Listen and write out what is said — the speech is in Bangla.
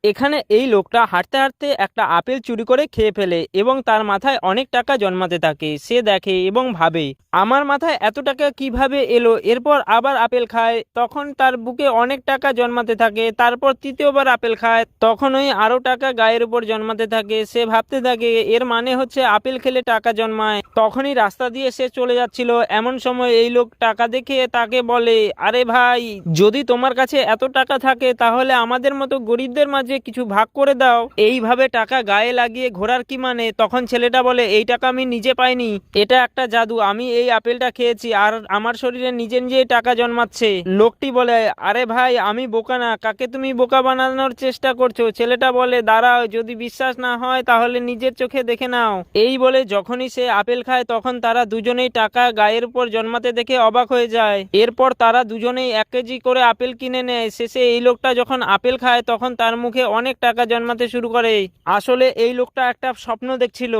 এখানে এই লোকটা হাঁটতে হাঁটতে একটা আপেল চুরি করে খেয়ে ফেলে এবং তার মাথায় অনেক টাকা জন্মাতে থাকে। সে দেখে এবং ভাবে, আমার মাথায় এত টাকা কিভাবে এলো। এরপর আবার আপেল খায়, তখন তার বুকে অনেক টাকা জন্মাতে থাকে। তারপর তৃতীয়বার আপেল খায়, তখন ওই আরো টাকা গায়ের উপর জন্মাতে থাকে। সে ভাবতে থাকে এর মানে হচ্ছে আপেল খেলে টাকা জন্মায়। তখনই রাস্তা দিয়ে সে চলে যাচ্ছিল, এমন সময় এই লোক টাকা দেখে তাকে বলে, আরে ভাই, যদি তোমার কাছে এত টাকা থাকে তাহলে আমাদের মতো গরিবদের মাঝে কিছু ভাগ করে দাও। এইভাবে টাকা গায়ে লাগিয়ে ঘোরার কি মানে? তখন ছেলেটা বলে, এই টাকা আমি নিজে পাইনি, এটা একটা জাদু। আমি এই আপেলটা খেয়েছি আর আমার শরীরে নিজে নিজে টাকা জন্মাচ্ছে। লোকটি বলে, আরে ভাই, আমি বোকা না, কাকে তুমি বোকা বানানোর চেষ্টা করছো? ছেলেটা বলে, দাঁড়াও, যদি বিশ্বাস না হয় তাহলে নিজের চোখে দেখে নাও। এই বলে যখনই সে আপেল খায় তখন তারা দুজনেই টাকা গায়ের উপর জন্মাতে দেখে অবাক হয়ে যায়। এরপর তারা দুজনেই 1 কেজি করে আপেল কিনে নেয়। শেষে এই লোকটা যখন আপেল খায় তখন তার মুখে অনেক টাকা জন্মাতে শুরু করে। আসলে এই লোকটা একটা স্বপ্ন দেখছিল।